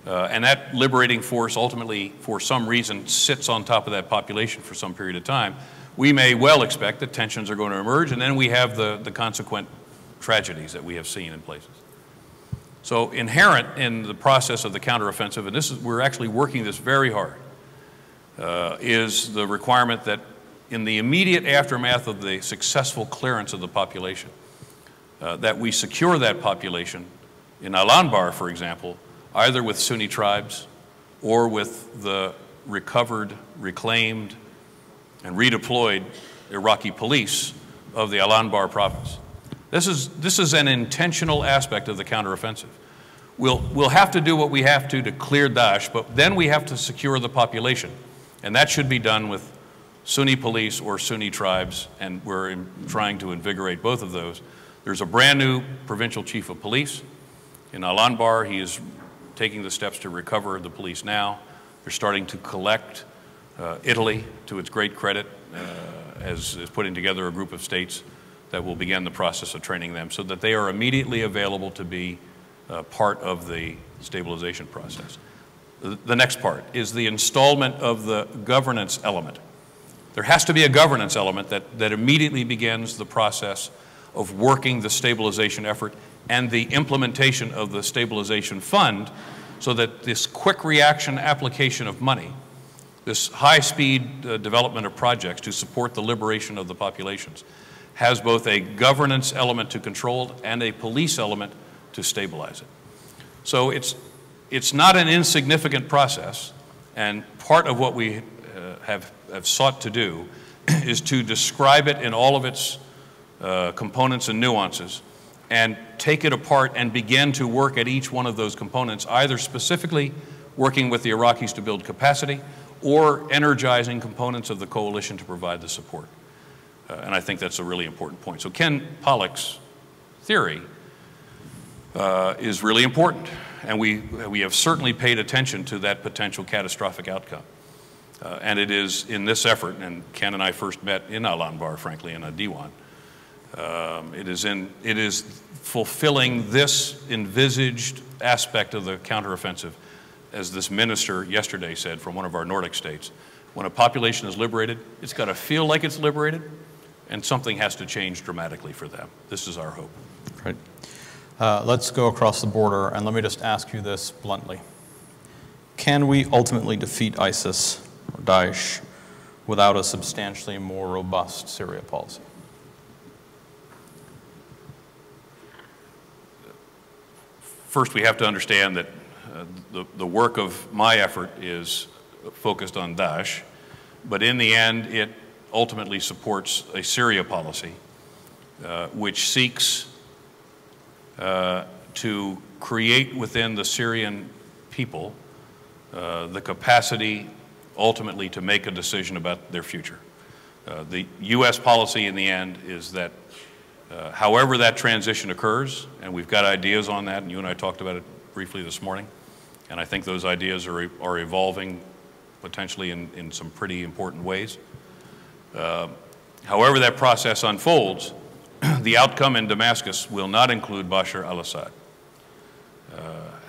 and that liberating force ultimately, for some reason, sits on top of that population for some period of time, we may well expect that tensions are going to emerge, and then we have the consequent tragedies that we have seen in places. So inherent in the process of the counteroffensive, and we're actually working this very hard, is the requirement that in the immediate aftermath of the successful clearance of the population, that we secure that population in Al-Anbar, for example, either with Sunni tribes or with the recovered, reclaimed, and redeployed Iraqi police of the Al-Anbar province. This is an intentional aspect of the counteroffensive. We'll have to do what we have to clear Daesh, but then we have to secure the population. And that should be done with Sunni police or Sunni tribes, and we're trying to invigorate both of those. There's a brand new provincial chief of police in Al-Anbar. He is taking the steps to recover the police now. They're starting to collect. Italy, to its great credit, is putting together a group of states that will begin the process of training them so that they are immediately available to be part of the stabilization process. The next part is the installment of the governance element. There has to be a governance element that immediately begins the process of working the stabilization effort and the implementation of the stabilization fund, so that this quick reaction application of money, this high-speed development of projects to support the liberation of the populations, has both a governance element to control and a police element to stabilize it. So it's not an insignificant process, and part of what we have sought to do is to describe it in all of its components and nuances, and take it apart and begin to work at each one of those components, either specifically working with the Iraqis to build capacity or energizing components of the coalition to provide the support. And I think that's a really important point. So Ken Pollock's theory is really important, and we have certainly paid attention to that potential catastrophic outcome. And it is in this effort, and Ken and I first met in Al-Anbar, frankly, in a diwan. It is fulfilling this envisaged aspect of the counteroffensive, as this minister yesterday said from one of our Nordic states. When a population is liberated, it's got to feel like it's liberated, and something has to change dramatically for them. This is our hope. Right. Let's go across the border, and let me just ask you this bluntly. can we ultimately defeat ISIS or Daesh without a substantially more robust Syria policy? First, we have to understand that the work of my effort is focused on Daesh, but in the end, it ultimately supports a Syria policy which seeks to create within the Syrian people the capacity ultimately to make a decision about their future. The U.S. policy in the end is that however that transition occurs, and we've got ideas on that, and you and I talked about it briefly this morning, and I think those ideas are evolving potentially in some pretty important ways. However that process unfolds, the outcome in Damascus will not include Bashar al-Assad.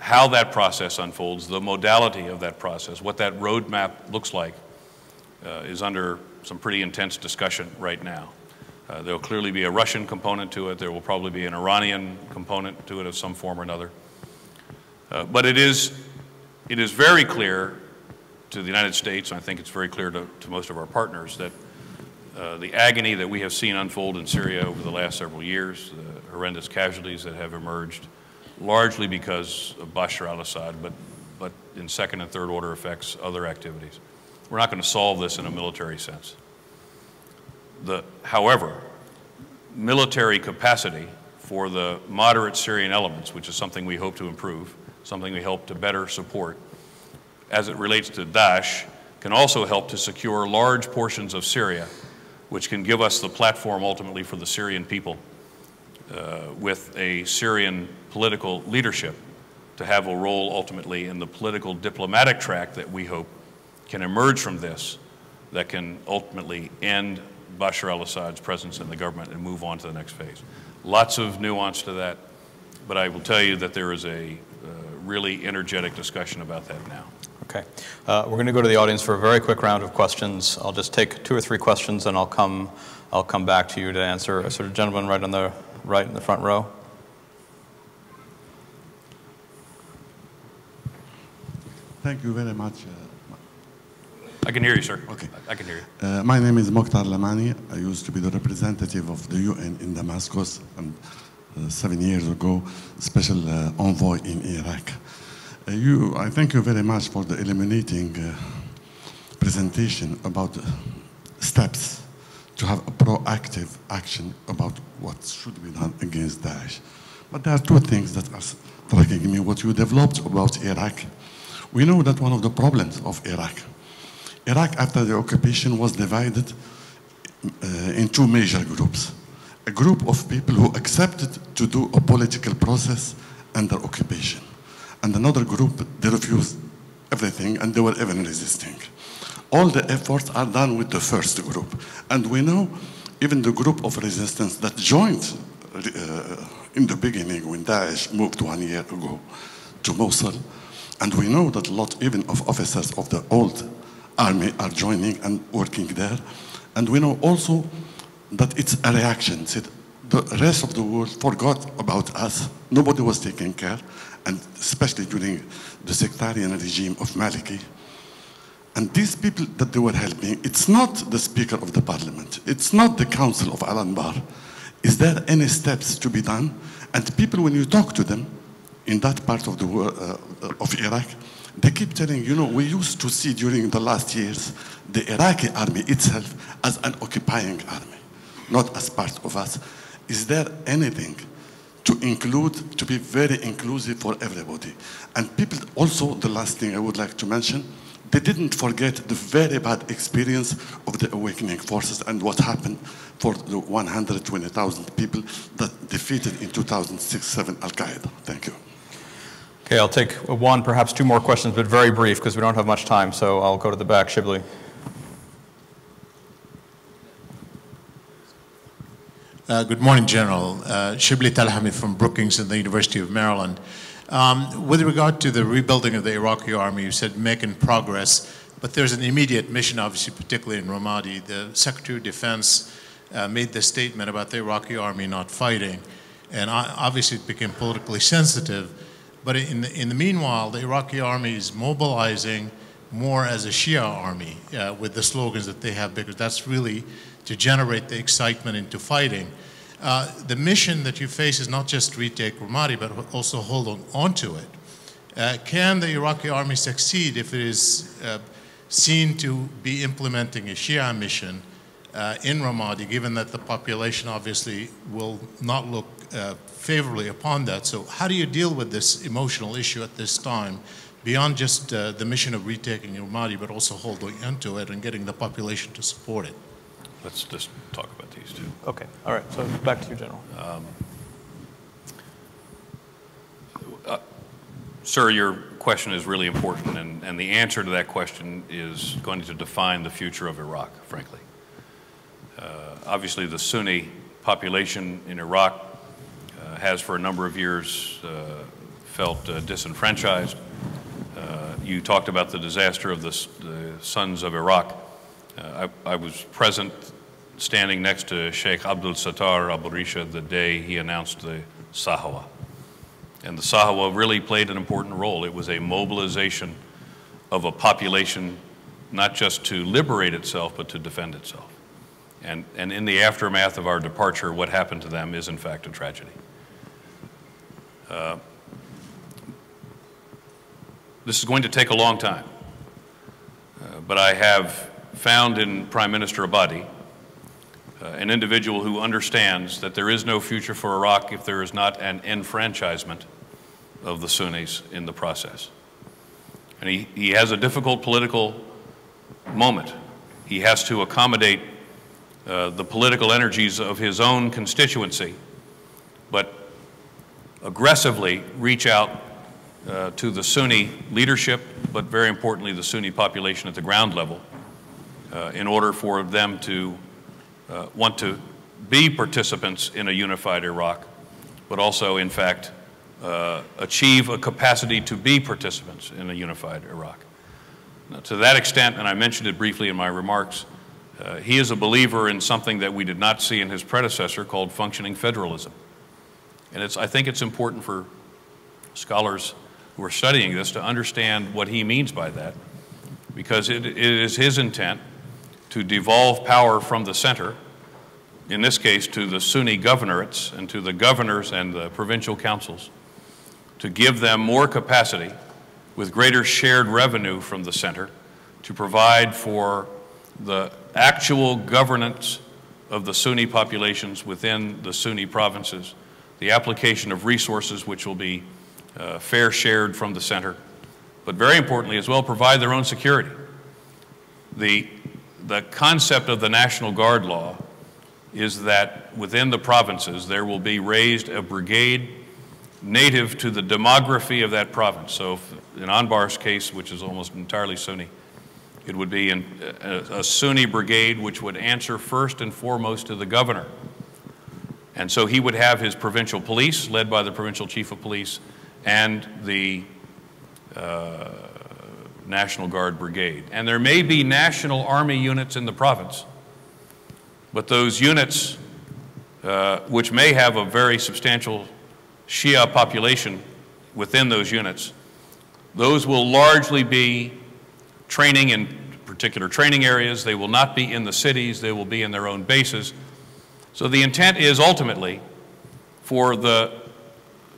How that process unfolds, the modality of that process, what that roadmap looks like is under some pretty intense discussion right now. There will clearly be a Russian component to it. There will probably be an Iranian component to it of some form or another. But it is very clear to the United States, and I think it's very clear to most of our partners, that the agony that we have seen unfold in Syria over the last several years, the horrendous casualties that have emerged, largely because of Bashar al-Assad, but in second and third order effects, other activities. We're not going to solve this in a military sense. However, military capacity for the moderate Syrian elements, which is something we hope to improve, something we hope to better support, as it relates to Daesh, can also help to secure large portions of Syria, which can give us the platform ultimately for the Syrian people with a Syrian political leadership to have a role ultimately in the political diplomatic track that we hope can emerge from this, that can ultimately end Bashar al-Assad's presence in the government and move on to the next phase. Lots of nuance to that, but I will tell you that there is a really energetic discussion about that now. Okay. We're going to go to the audience for a very quick round of questions. I'll just take 2 or 3 questions and I'll come back to you to answer. Sort of gentleman right in the front row. Thank you very much. I can hear you, sir. Okay. I can hear you. My name is Mokhtar Lamani. I used to be the representative of the UN in Damascus, and 7 years ago, special envoy in Iraq. I thank you very much for the illuminating presentation about steps to have a proactive action about what should be done against Daesh. But there are 2 things that are striking me. What you developed about Iraq. We know that one of the problems of Iraq after the occupation was divided in 2 major groups. A group of people who accepted to do a political process under occupation. And another group, they refused everything and they were even resisting. All the efforts are done with the first group. And we know even the group of resistance that joined in the beginning when Daesh moved 1 year ago to Mosul. And we know that a lot even of officers of the old army are joining and working there. And we know also that it's a reaction. The rest of the world forgot about us. Nobody was taking care, and especially during the sectarian regime of Maliki. And these people that they were helping, it's not the Speaker of the Parliament. It's not the Council of Al-Anbar. Is there any steps to be done? And people, when you talk to them in that part of the world, of Iraq, they keep telling, you know, we used to see during the last years the Iraqi army itself as an occupying army, not as part of us. Is there anything to include, to be very inclusive for everybody? And people, also the last thing I would like to mention, they didn't forget the very bad experience of the awakening forces and what happened for the 120,000 people that defeated in 2006-07 Al-Qaeda. Thank you. Okay, I'll take 1, perhaps 2 more questions, but very brief because we don't have much time. So I'll go to the back. Shibli. Good morning, General. Shibli Talhami from Brookings and the University of Maryland. With regard to the rebuilding of the Iraqi army, you said making progress, but there's an immediate mission, obviously, particularly in Ramadi. The Secretary of Defense made the statement about the Iraqi army not fighting, and obviously it became politically sensitive. But in the meanwhile, the Iraqi army is mobilizing more as a Shia army with the slogans that they have, because that's really to generate the excitement into fighting. The mission that you face is not just retake Ramadi, but also hold on to it. Can the Iraqi army succeed if it is seen to be implementing a Shia mission in Ramadi, given that the population obviously will not look favorably upon that? So how do you deal with this emotional issue at this time, beyond just the mission of retaking Ramadi, but also holding onto it and getting the population to support it? Let's just talk about these two. Okay, all right, so back to you, General. Sir, your question is really important, and the answer to that question is going to define the future of Iraq, frankly. Obviously, the Sunni population in Iraq has for a number of years felt disenfranchised. You talked about the disaster of the Sons of Iraq. I was present standing next to Sheikh Abdul Sattar Abu Risha the day he announced the Sahawa. And the Sahawa really played an important role. It was a mobilization of a population not just to liberate itself, but to defend itself. And in the aftermath of our departure, what happened to them is in fact a tragedy. This is going to take a long time. But I have found in Prime Minister Abadi an individual who understands that there is no future for Iraq if there is not an enfranchisement of the Sunnis in the process. And he has a difficult political moment. He has to accommodate the political energies of his own constituency, but aggressively reach out to the Sunni leadership, but very importantly the Sunni population at the ground level, in order for them to want to be participants in a unified Iraq, but also in fact achieve a capacity to be participants in a unified Iraq. Now, to that extent, and I mentioned it briefly in my remarks, he is a believer in something that we did not see in his predecessor called functioning federalism. And I think it's important for scholars who are studying this to understand what he means by that, because it is his intent to devolve power from the center, in this case to the Sunni governorates and to the governors and the provincial councils, to give them more capacity with greater shared revenue from the center to provide for the actual governance of the Sunni populations within the Sunni provinces, the application of resources which will be fair shared from the center, but very importantly as well, provide their own security. The concept of the National Guard law is that within the provinces there will be raised a brigade native to the demography of that province. So in Anbar's case, which is almost entirely Sunni, it would be a Sunni brigade which would answer first and foremost to the governor. And so he would have his provincial police, led by the provincial chief of police, and the National Guard brigade. And there may be national army units in the province, but those units, which may have a very substantial Shia population within those units, those will largely be training in particular training areas. They will not be in the cities. They will be in their own bases. So the intent is ultimately for the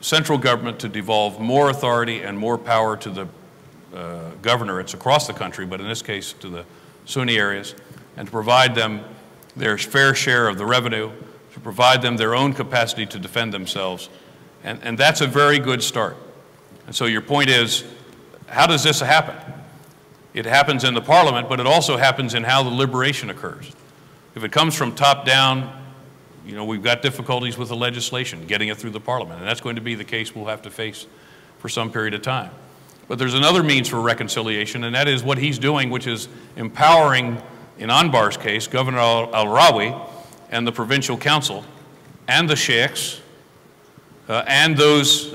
central government to devolve more authority and more power to the governorates across the country, but in this case to the Sunni areas, and to provide them their fair share of the revenue, to provide them their own capacity to defend themselves. And that's a very good start. And so your point is, how does this happen? It happens in the parliament, but it also happens in how the liberation occurs. If it comes from top down, you know, we've got difficulties with the legislation, getting it through the parliament, and that's going to be the case we'll have to face for some period of time. But there's another means for reconciliation, and that is what he's doing, which is empowering, in Anbar's case, Governor al-Rawi and the provincial council and the sheikhs and those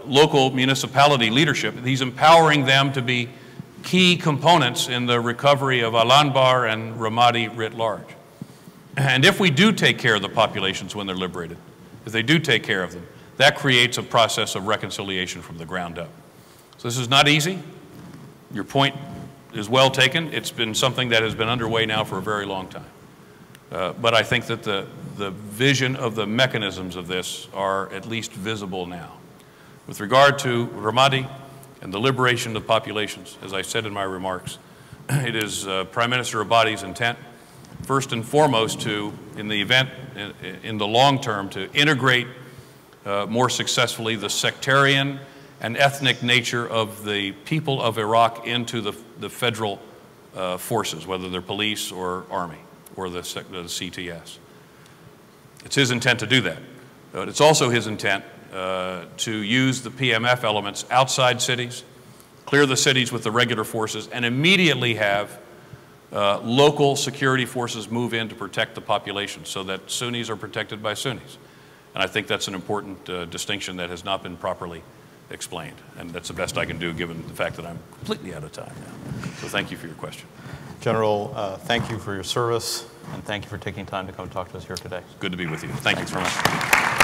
local municipality leadership. He's empowering them to be key components in the recovery of Al-Anbar and Ramadi writ large. And if we do take care of the populations when they're liberated, if they do take care of them, that creates a process of reconciliation from the ground up. So this is not easy. Your point is well taken. It's been something that has been underway now for a very long time. But I think that the vision of the mechanisms of this are at least visible now. With regard to Ramadi and the liberation of populations, as I said in my remarks, it is Prime Minister Abadi's intent, first and foremost, to, in the event, in the long term, to integrate more successfully the sectarian and ethnic nature of the people of Iraq into the federal forces, whether they're police or army or the CTS. It's his intent to do that. But it's also his intent to use the PMF elements outside cities, clear the cities with the regular forces, and immediately have local security forces move in to protect the population so that Sunnis are protected by Sunnis. And I think that's an important distinction that has not been properly explained. And that's the best I can do given the fact that I'm completely out of time now. So thank you for your question. General, thank you for your service, and thank you for taking time to come talk to us here today. Good to be with you. Thank you very much.